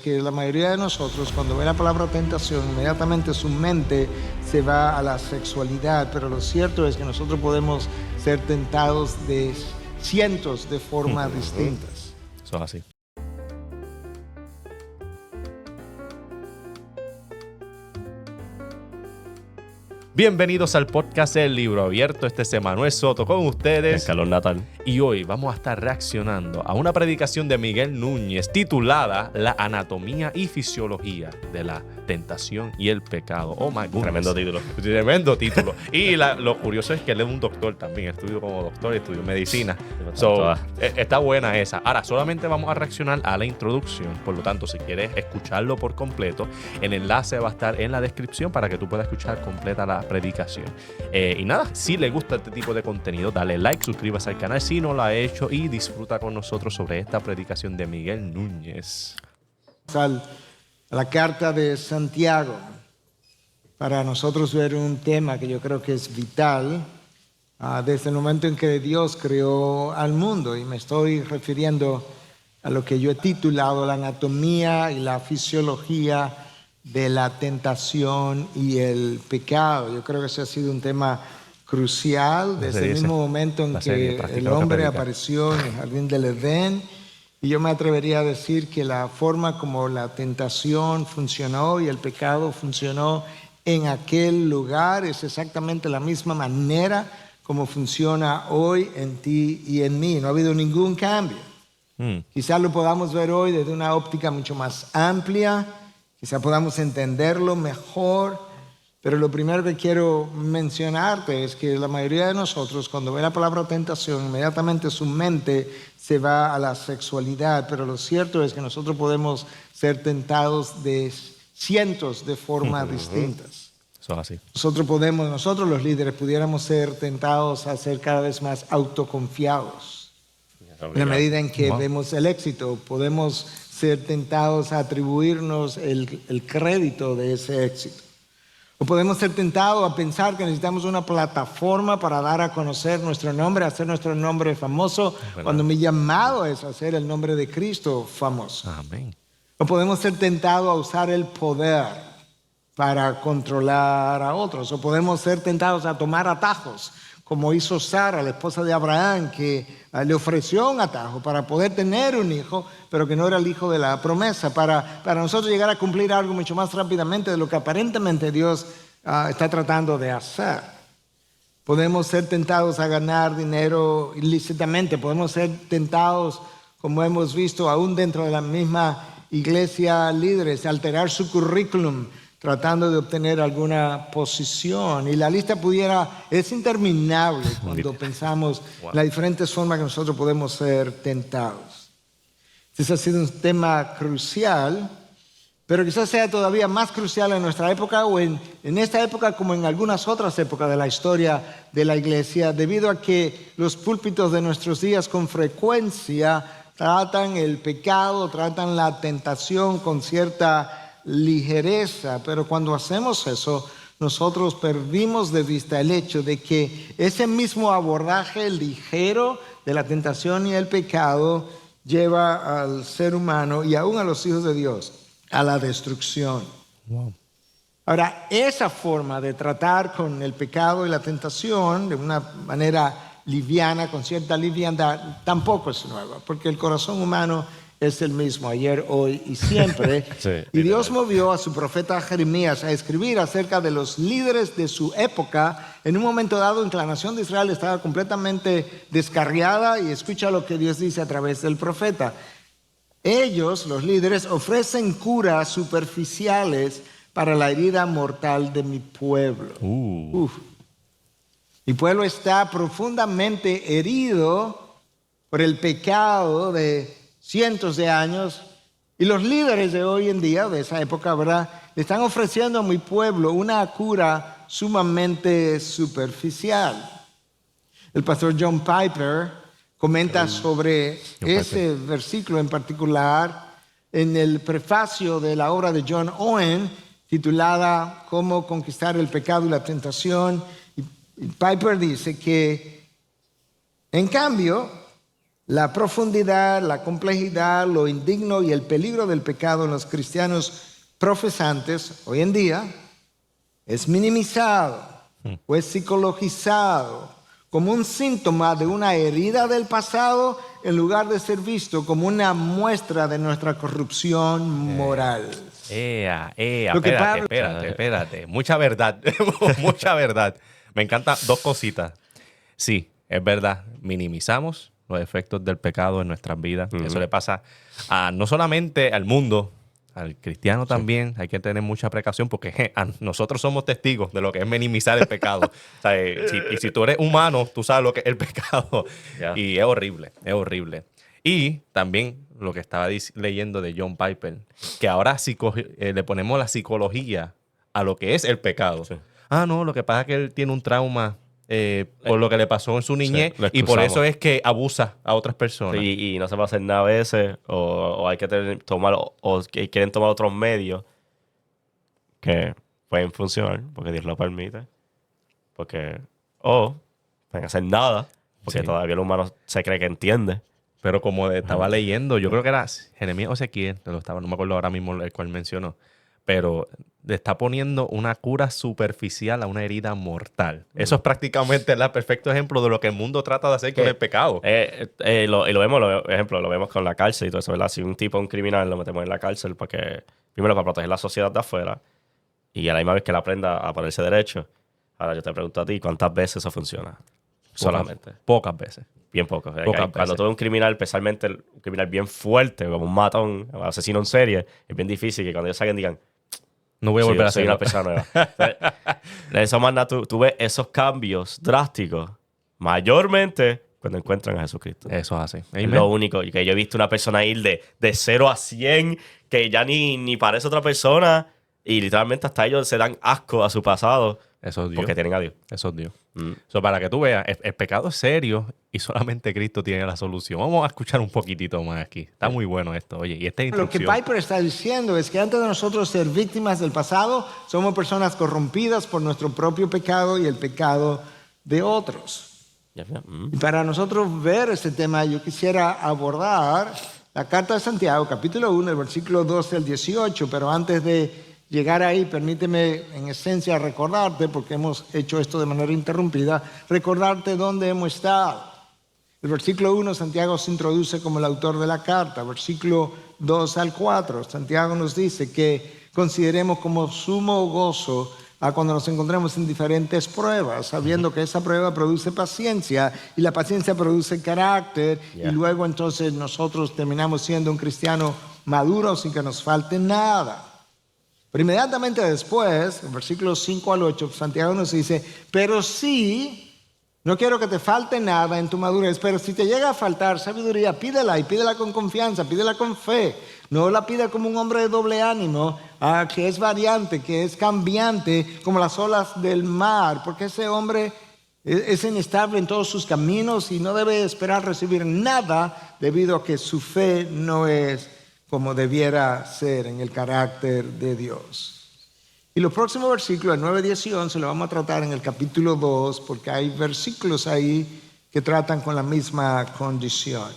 Que la mayoría de nosotros, cuando ve la palabra tentación, inmediatamente su mente se va a la sexualidad, pero lo cierto es que nosotros podemos ser tentados de cientos de formas distintas. Eso es así. Bienvenidos al podcast El Libro Abierto. Este es Emanuel Soto con ustedes. Carlos Natal. Y hoy vamos a estar reaccionando a una predicación de Miguel Núñez titulada La anatomía y fisiología de la tentación y el pecado. Oh my goodness. Tremendo título. Tremendo título. Y lo curioso es que él es un doctor también. Estudió como doctor y estudió medicina. Está buena esa. Ahora, solamente vamos a reaccionar a la introducción. Por lo tanto, si quieres escucharlo por completo, el enlace va a estar en la descripción para que tú puedas escuchar completa la predicación. Y nada, si le gusta este tipo de contenido, dale like, suscríbase al canal si no lo ha hecho y disfruta con nosotros sobre esta predicación de Miguel Núñez. A la carta de Santiago, para nosotros ver un tema que yo creo que es vital desde el momento en que Dios creó al mundo, y me estoy refiriendo a lo que yo he titulado la anatomía y la fisiología de la tentación y el pecado. Yo creo que ese ha sido un tema crucial desde el mismo momento en que el hombre apareció en el jardín del Edén. Y yo me atrevería a decir que la forma como la tentación funcionó y el pecado funcionó en aquel lugar es exactamente la misma manera como funciona hoy en ti y en mí. No ha habido ningún cambio. Quizás lo podamos ver hoy desde una óptica mucho más amplia, quizás podamos entenderlo mejor. Pero lo primero que quiero mencionarte es que la mayoría de nosotros, cuando ve la palabra tentación, inmediatamente su mente se va a la sexualidad. Pero lo cierto es que nosotros podemos ser tentados de cientos de formas distintas. Eso es así. Nosotros los líderes, pudiéramos ser tentados a ser cada vez más autoconfiados. En la medida en que vemos el éxito, podemos ser tentados a atribuirnos el crédito de ese éxito. O podemos ser tentados a pensar que necesitamos una plataforma para dar a conocer nuestro nombre, hacer nuestro nombre famoso, cuando mi llamado es hacer el nombre de Cristo famoso. Amén. O podemos ser tentados a usar el poder para controlar a otros. O podemos ser tentados a tomar atajos, como hizo Sara, la esposa de Abraham, que le ofreció un atajo para poder tener un hijo, pero que no era el hijo de la promesa, para nosotros llegar a cumplir algo mucho más rápidamente de lo que aparentemente Dios está tratando de hacer. Podemos ser tentados a ganar dinero ilícitamente, podemos ser tentados, como hemos visto, aún dentro de la misma iglesia, líderes, a alterar su currículum, tratando de obtener alguna posición. Y la lista es interminable cuando pensamos en las diferentes formas que nosotros podemos ser tentados. Ese ha sido un tema crucial, pero quizás sea todavía más crucial en nuestra época o en esta época como en algunas otras épocas de la historia de la iglesia, debido a que los púlpitos de nuestros días con frecuencia tratan el pecado, tratan la tentación con cierta ligereza, pero cuando hacemos eso, nosotros perdimos de vista el hecho de que ese mismo abordaje ligero de la tentación y el pecado lleva al ser humano y aún a los hijos de Dios a la destrucción. Wow. Ahora, esa forma de tratar con el pecado y la tentación de una manera liviana, con cierta liviandad, tampoco es nueva, porque el corazón humano es el mismo ayer, hoy y siempre. Sí, y Dios movió a su profeta Jeremías a escribir acerca de los líderes de su época en un momento dado en que la nación de Israel estaba completamente descarriada, y escucha lo que Dios dice a través del profeta. Ellos, los líderes, ofrecen curas superficiales para la herida mortal de mi pueblo. Mi pueblo está profundamente herido por el pecado de cientos de años, y los líderes de hoy en día, de esa época, ¿verdad?, le están ofreciendo a mi pueblo una cura sumamente superficial. El pastor John Piper comenta sobre ese versículo en particular en el prefacio de la obra de John Owen, titulada Cómo conquistar el pecado y la tentación. Y Piper dice que, en cambio, la profundidad, la complejidad, lo indigno y el peligro del pecado en los cristianos profesantes hoy en día es minimizado o es psicologizado como un síntoma de una herida del pasado en lugar de ser visto como una muestra de nuestra corrupción moral. Lo que Espérate. Mucha verdad, mucha verdad. Me encantan dos cositas. Sí, es verdad, minimizamos los efectos del pecado en nuestras vidas. Eso le pasa no solamente al mundo, al cristiano también. Hay que tener mucha precaución porque nosotros somos testigos de lo que es minimizar el pecado. O sea, si tú eres humano, tú sabes lo que es el pecado. Yeah. Y es horrible, es horrible. Y también lo que estaba leyendo de John Piper, que ahora le ponemos la psicología a lo que es el pecado. Sí. No, lo que pasa es que él tiene un trauma por lo que le pasó en su niñez, sí, y por eso es que abusa a otras personas. Sí, y no se va a hacer nada a veces, o hay que tomar, o quieren tomar otros medios que pueden funcionar, porque Dios lo permite, porque pueden hacer nada, porque todavía el humano se cree que entiende. Pero como estaba leyendo, yo creo que era Jeremías o Ezequiel, no me acuerdo ahora mismo el cual mencionó, pero le está poniendo una cura superficial a una herida mortal. Eso es prácticamente el perfecto ejemplo de lo que el mundo trata de hacer con el pecado. Lo vemos con la cárcel y todo eso, ¿verdad? Si un tipo, un criminal, lo metemos en la cárcel primero para proteger la sociedad de afuera y a la misma vez que él aprenda a ponerse derecho. Ahora yo te pregunto a ti, ¿cuántas veces eso funciona? Solamente. Pocas veces. Bien pocas. Cuando tú eres un criminal, especialmente un criminal bien fuerte, como un matón, un asesino en serie, es bien difícil que cuando ellos salgan digan, no voy a volver a ser una persona nueva. De eso más tú ves esos cambios drásticos mayormente cuando encuentran a Jesucristo. Eso es así. Es lo único. Y que yo he visto una persona ir de 0 a 100, que ya ni parece otra persona, y literalmente hasta ellos se dan asco a su pasado. Eso es Dios. Porque tienen a Dios. Eso es Dios. Para que tú veas, el pecado es serio y solamente Cristo tiene la solución. Vamos a escuchar un poquitito más aquí. Está muy bueno esto. Oye, y esta instrucción. Lo que Piper está diciendo es que antes de nosotros ser víctimas del pasado, somos personas corrompidas por nuestro propio pecado y el pecado de otros. Y para nosotros ver este tema, yo quisiera abordar la carta de Santiago, capítulo 1, el versículo 12 al 18, pero antes de llegar ahí, permíteme en esencia recordarte, porque hemos hecho esto de manera interrumpida, recordarte dónde hemos estado. El versículo 1, Santiago se introduce como el autor de la carta. Versículo 2 al 4, Santiago nos dice que consideremos como sumo gozo a cuando nos encontremos en diferentes pruebas, sabiendo que esa prueba produce paciencia y la paciencia produce carácter, y luego entonces nosotros terminamos siendo un cristiano maduro sin que nos falte nada. Pero inmediatamente después, en versículos 5 al 8, Santiago nos dice, pero sí, no quiero que te falte nada en tu madurez, pero si te llega a faltar sabiduría, pídela, y pídela con confianza, pídela con fe. No la pida como un hombre de doble ánimo, que es variante, que es cambiante, como las olas del mar, porque ese hombre es inestable en todos sus caminos y no debe esperar recibir nada debido a que su fe no es como debiera ser en el carácter de Dios. Y los próximos versículos, el 9, 10 y 11, lo vamos a tratar en el capítulo 2, porque hay versículos ahí que tratan con la misma condición.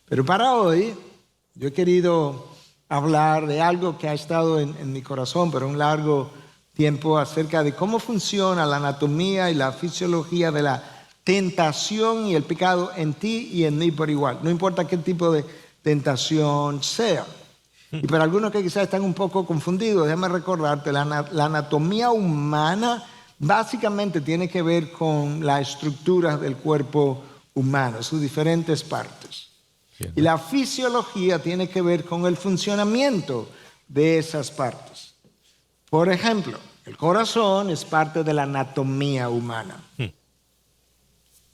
Pero para hoy, yo he querido hablar de algo que ha estado en mi corazón por un largo tiempo, acerca de cómo funciona la anatomía y la fisiología de la tentación y el pecado en ti y en mí por igual. No importa qué tipo de tentación sea. Y para algunos que quizás están un poco confundidos, déjame recordarte, la anatomía humana básicamente tiene que ver con la estructura del cuerpo humano, sus diferentes partes. Bien. Y la fisiología tiene que ver con el funcionamiento de esas partes. Por ejemplo, el corazón es parte de la anatomía humana.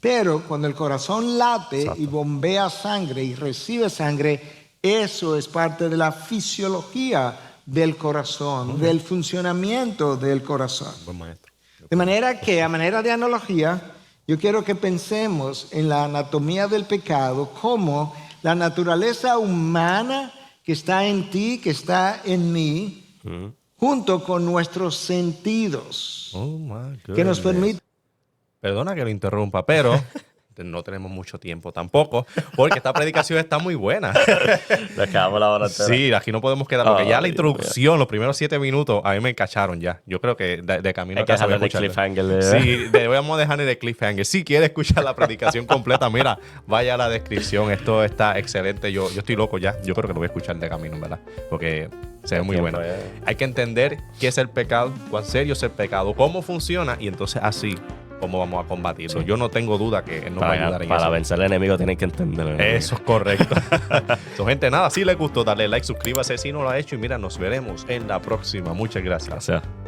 Pero cuando el corazón late y bombea sangre y recibe sangre, eso es parte de la fisiología del corazón, del funcionamiento del corazón. De manera que, a manera de analogía, yo quiero que pensemos en la anatomía del pecado como la naturaleza humana que está en ti, que está en mí, junto con nuestros sentidos, que nos permiten. Perdona que lo interrumpa, pero no tenemos mucho tiempo tampoco, porque esta predicación está muy buena. Nos quedamos la hora entera. Sí, aquí no podemos quedar, porque ya la introducción, los primeros 7 minutos, a mí me encacharon ya. Yo creo que de camino a casa voy a escuchar. Sí, vamos a dejar en el cliffhanger. Si quieres escuchar la predicación completa, mira, vaya a la descripción. Esto está excelente. Yo estoy loco ya. Yo creo que lo voy a escuchar de camino, ¿verdad? Porque se ve muy bueno. Hay que entender qué es el pecado, cuán serio es el pecado, cómo funciona, y entonces así cómo vamos a combatirlo. Sí. Yo no tengo duda que él nos va a ayudar en eso. Para vencer al enemigo tienen que entenderlo. Eso es correcto. Gente, nada, si les gustó, dale like, suscríbase si no lo ha hecho y mira, nos veremos en la próxima. Muchas gracias. Gracias.